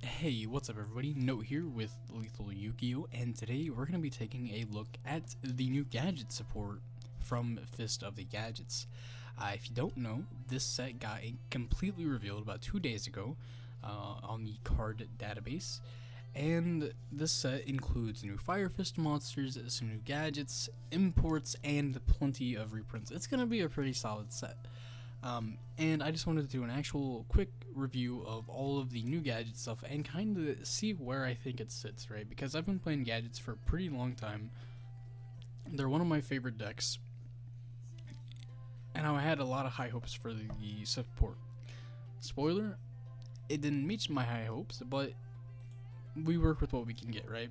Hey, what's up everybody? Note here with Lethal Yu-Gi-Oh! And today we're going to be taking a look at the new Gadget support from Fist of the Gadgets. If you don't know, this set got completely revealed about 2 days ago on the card database. And this set includes new Fire Fist monsters, some new gadgets, imports, and plenty of reprints. It's going to be a pretty solid set. And I just wanted to do an actual quick review of all of the new gadget stuff and kind of see where I think it sits, right? Because I've been playing gadgets for a pretty long time. They're one of my favorite decks, and I had a lot of high hopes for the support. Spoiler, it didn't meet my high hopes, but we work with what we can get, right?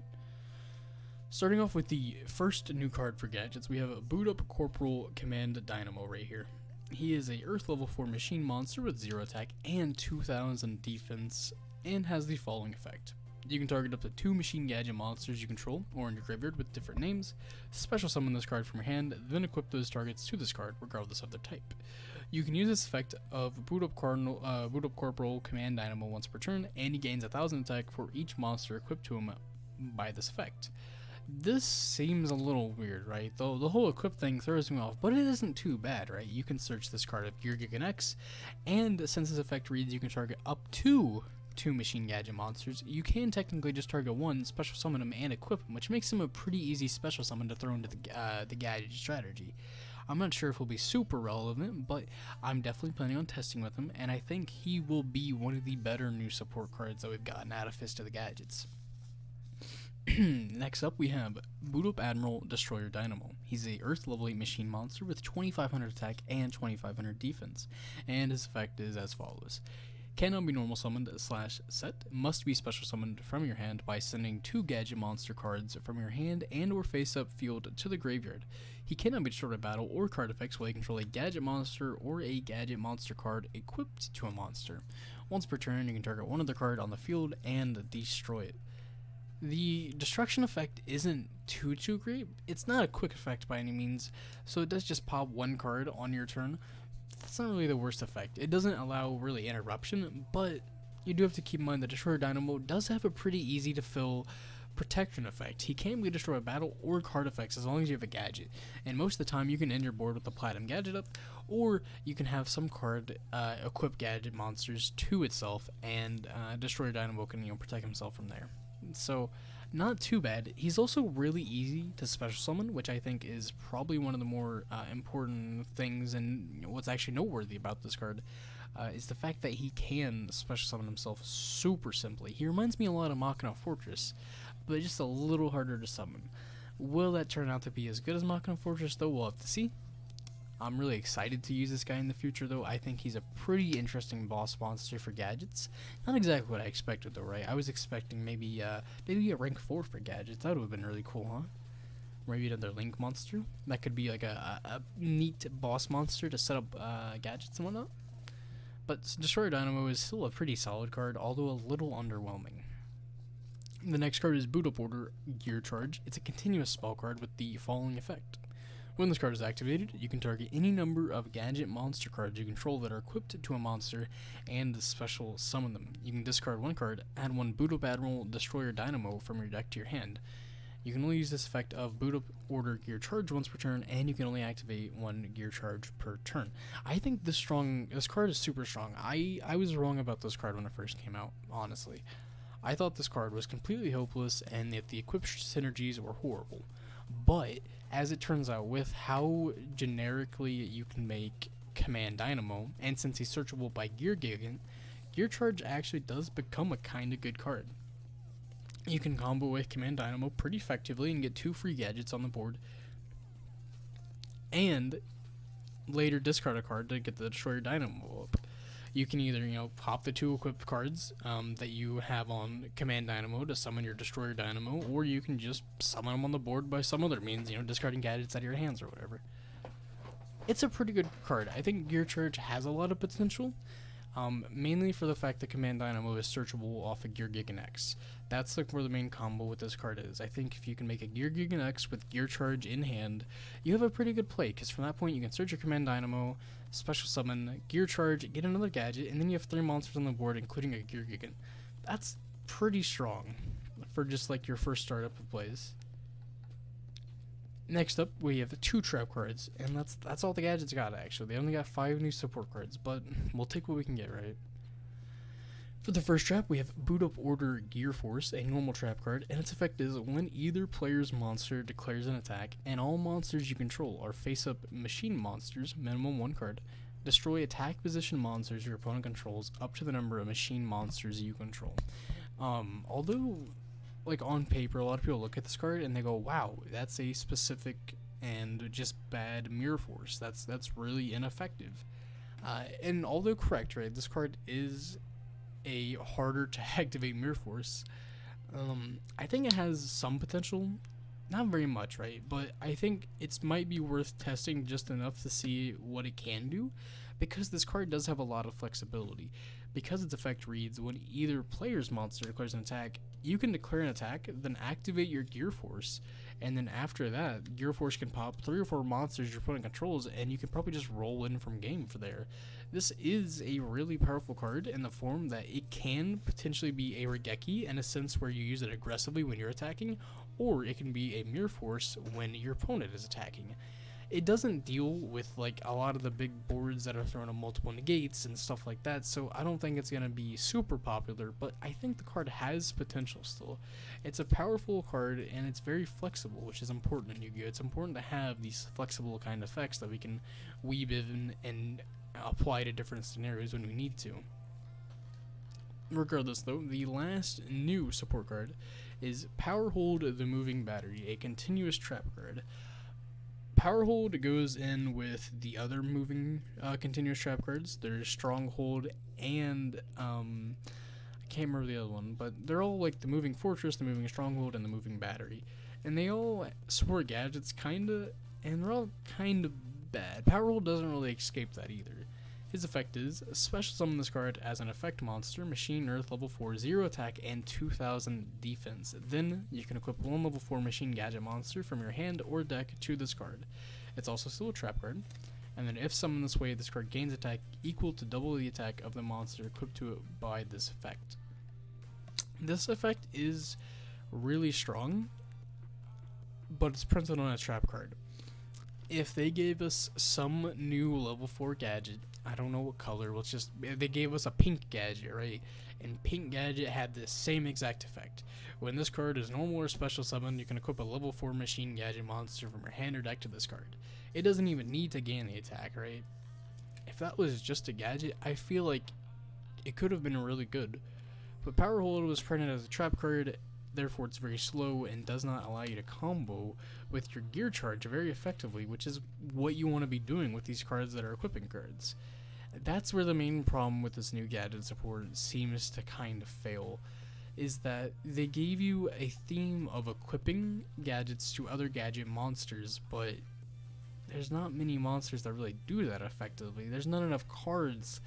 Starting off with the first new card for gadgets, we have a Boot Up Corporal Command Dynamo right here. He is a Earth level 4 machine monster with 0 attack and 2000 defense, and has the following effect. You can target up to 2 machine gadget monsters you control or in your graveyard with different names, special summon this card from your hand, then equip those targets to this card regardless of their type. You can use this effect of Boot Up Corporal Command Dynamo once per turn, and he gains 1000 attack for each monster equipped to him by this effect. This seems a little weird, right? Though the whole equip thing throws me off, but it isn't too bad, right? You can search this card of Gear Gig and X, and since this effect reads you can target up to 2 machine gadget monsters, you can technically just target one, special summon him, and equip him, which makes him a pretty easy special summon to throw into the gadget strategy. I'm not sure if he'll be super relevant, but I'm definitely planning on testing with him, and I think he will be one of the better new support cards that we've gotten out of Fist of the Gadgets. Next up, we have Boot Up Admiral Destroyer Dynamo. He's a Earth level 8 machine monster with 2500 attack and 2500 defense, and his effect is as follows. Cannot be normal summoned / set, must be special summoned from your hand by sending 2 gadget monster cards from your hand and or face up field to the graveyard. He cannot be destroyed by battle or card effects while you control a gadget monster or a gadget monster card equipped to a monster. Once per turn, you can target one other card on the field and destroy it. The destruction effect isn't too great. It's not a quick effect by any means, so it does just pop one card on your turn. That's not really the worst effect. It doesn't allow really interruption, but you do have to keep in mind that Destroyer Dynamo does have a pretty easy to fill protection effect. He can be destroyed by battle or card effects as long as you have a gadget, and most of the time you can end your board with the Platinum Gadget up, or you can have some card equip gadget monsters to itself, and Destroyer Dynamo can protect himself from there. So, not too bad. He's also really easy to special summon, which I think is probably one of the more important things, and what's actually noteworthy about this card is the fact that he can special summon himself super simply. He reminds me a lot of Machina Fortress, but just a little harder to summon. Will that turn out to be as good as Machina Fortress, though? We'll have to see. I'm really excited to use this guy in the future, though. I think he's a pretty interesting boss monster for gadgets. Not exactly what I expected, though, right? I was expecting maybe a rank 4 for gadgets. That would have been really cool, huh? Maybe another Link monster. That could be like a neat boss monster to set up gadgets and whatnot. But Destroyer Dynamo is still a pretty solid card, although a little underwhelming. The next card is Boot Up Order Gear Charge. It's a continuous spell card with the following effect. When this card is activated, you can target any number of gadget monster cards you control that are equipped to a monster and special summon them. You can discard one card, add one Boot Up Admiral Destroyer Dynamo from your deck to your hand. You can only use this effect of Boot Up Order Gear Charge once per turn, and you can only activate one Gear Charge per turn. I think this card is super strong. I was wrong about this card when it first came out, honestly. I thought this card was completely hopeless and that the equip synergies were horrible. But, as it turns out, with how generically you can make Command Dynamo, and since he's searchable by Gear Gigant, Gear Charge actually does become a kinda good card. You can combo with Command Dynamo pretty effectively and get 2 free gadgets on the board, and later discard a card to get the Destroyer Dynamo up. You can either, pop the 2 equipped cards that you have on Command Dynamo to summon your Destroyer Dynamo, or you can just summon them on the board by some other means, discarding gadgets out of your hands or whatever. It's a pretty good card. I think Gear Charge has a lot of potential, mainly for the fact that Command Dynamo is searchable off of Gear Gig and X. That's where the main combo with this card is. I think if you can make a Gear Gig and X with Gear Charge in hand, you have a pretty good play, because from that point you can search your Command Dynamo, special summon, Gear Charge, get another gadget, and then you have 3 monsters on the board, including a Gear Gigant. That's pretty strong for just like your first startup of plays. Next up, we have 2 trap cards, and that's all the gadgets got actually. They only got 5 new support cards, but we'll take what we can get, right? For the first trap, we have Boot Up Order Gear Force, a normal trap card, and its effect is when either player's monster declares an attack, and all monsters you control are face-up machine monsters, minimum 1 card. Destroy attack position monsters your opponent controls up to the number of machine monsters you control. Although, like on paper, a lot of people look at this card and they go, "Wow, that's a specific and just bad Mirror Force. That's really ineffective." And although correct, right, this card is a harder to activate Mirror Force. I think it has some potential, not very much, right? But I think it might be worth testing just enough to see what it can do, because this card does have a lot of flexibility. Because its effect reads, when either player's monster declares an attack, you can declare an attack, then activate your Gear Force, and then after that, Gear Force can pop 3 or 4 monsters your opponent controls, and you can probably just roll in from game for there. This is a really powerful card in the form that it can potentially be a Regeki in a sense where you use it aggressively when you're attacking, or it can be a Mirror Force when your opponent is attacking. It doesn't deal with like a lot of the big boards that are thrown on multiple negates and stuff like that, so I don't think it's going to be super popular, but I think the card has potential still. It's a powerful card and it's very flexible, which is important in Yu-Gi-Oh! It's important to have these flexible kind of effects that we can weave in and apply to different scenarios when we need to. Regardless though, the last new support card is Power Hold the Moving Battery, a continuous trap card. Power Hold goes in with the other moving continuous trap cards. There's Stronghold and I can't remember the other one, but they're all like the Moving Fortress, the Moving Stronghold, and the Moving Battery. And they all support gadgets kinda, and they're all kind of bad. Power Hold doesn't really escape that either. His effect is, special summon this card as an effect monster, Machine Earth level 4, 0 attack, and 2000 defense. Then, you can equip 1 level 4 Machine Gadget monster from your hand or deck to this card. It's also still a trap card. And then if summoned this way, this card gains attack equal to double the attack of the monster equipped to it by this effect. This effect is really strong, but it's printed on a trap card. If they gave us some new level 4 gadget, I don't know what color, they gave us a pink gadget, right? And pink gadget had the same exact effect. When this card is normal or special summon, you can equip a level 4 machine gadget monster from your hand or deck to this card. It doesn't even need to gain the attack, right? If that was just a gadget, I feel like it could have been really good. But Power Hold was printed as a trap card, therefore it's very slow and does not allow you to combo with your gear charge very effectively, which is what you want to be doing with these cards that are equipping cards. That's where the main problem with this new gadget support seems to kind of fail, is that they gave you a theme of equipping gadgets to other gadget monsters, but there's not many monsters that really do that effectively. There's not enough cards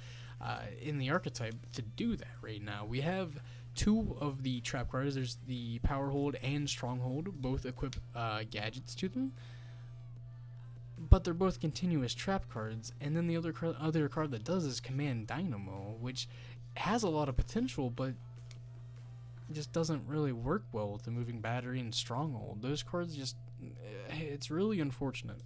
in the archetype to do that right now. We have 2 of the trap cards. There's the Power Hold and Stronghold, both equip gadgets to them, but they're both continuous trap cards. And then the other card that does is Command Dynamo, which has a lot of potential, but just doesn't really work well with the Moving Battery and Stronghold. Those cards just, it's really unfortunate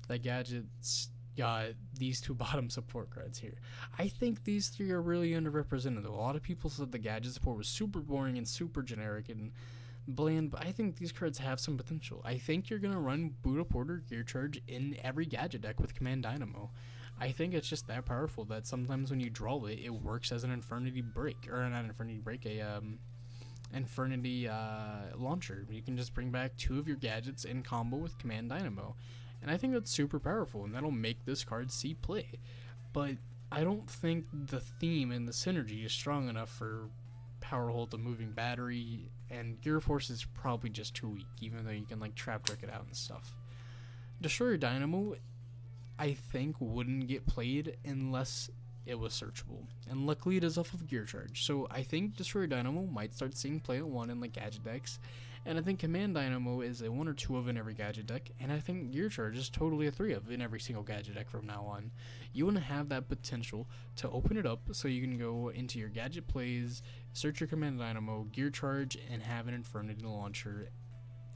that Gadget's got these 2 bottom support cards here. I think these 3 are really underrepresented. A lot of people said the Gadget support was super boring and super generic and bland, but I think these cards have some potential. I think you're going to run Boot Up Order Gear Charge in every Gadget deck with Command Dynamo. I think it's just that powerful that sometimes when you draw it, it works as an Infernity Break, or not Infernity Break, Infernity Launcher. You can just bring back 2 of your gadgets in combo with Command Dynamo. And I think that's super powerful, and that'll make this card see play. But I don't think the theme and the synergy is strong enough for Power Hold the Moving Battery, and Gear Force is probably just too weak, even though you can like trap trick it out and stuff. Destroyer Dynamo, I think, wouldn't get played unless it was searchable. And luckily it is off of Gear Charge. So I think Destroyer Dynamo might start seeing play at 1 in like Gadget decks. And I think Command Dynamo is a 1 or 2 of in every Gadget deck. And I think Gear Charge is totally a 3 of in every single Gadget deck from now on. You want to have that potential to open it up so you can go into your Gadget plays, search your Command Dynamo, Gear Charge, and have an Infernity Launcher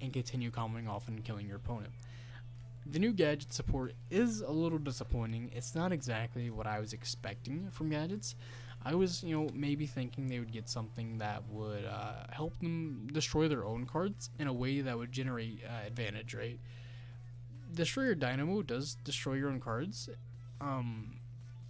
and continue comboing off and killing your opponent. The new Gadget support is a little disappointing. It's not exactly what I was expecting from Gadgets. I was, maybe thinking they would get something that would help them destroy their own cards in a way that would generate advantage, right? Destroyer Dynamo does destroy your own cards,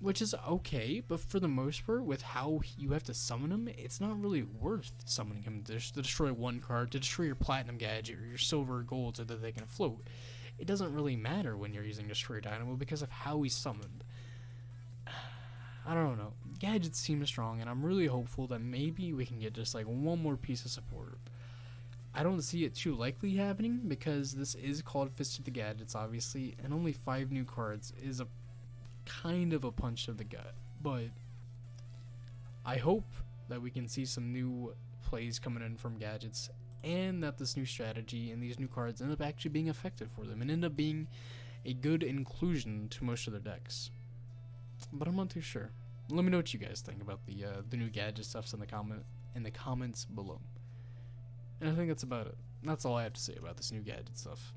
which is okay, but for the most part, with how you have to summon him, it's not really worth summoning him to destroy one card, to destroy your Platinum Gadget or your Silver or Gold so that they can float. It doesn't really matter when you're using Destroyer Dynamo because of how he's summoned. I don't know. Gadgets seem strong, and I'm really hopeful that maybe we can get just like one more piece of support. I don't see it too likely happening because this is called Fist of the Gadgets, obviously, and only 5 new cards is a kind of a punch to the gut. But I hope that we can see some new plays coming in from Gadgets, and that this new strategy and these new cards end up actually being effective for them and end up being a good inclusion to most of their decks. But I'm not too sure. Let me know what you guys think about the new Gadget stuffs in the comments below. And I think that's about it. That's all I have to say about this new Gadget stuff.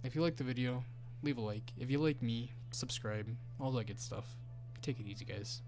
If you liked the video, leave a like. If you like me, subscribe. All that good stuff. Take it easy, guys.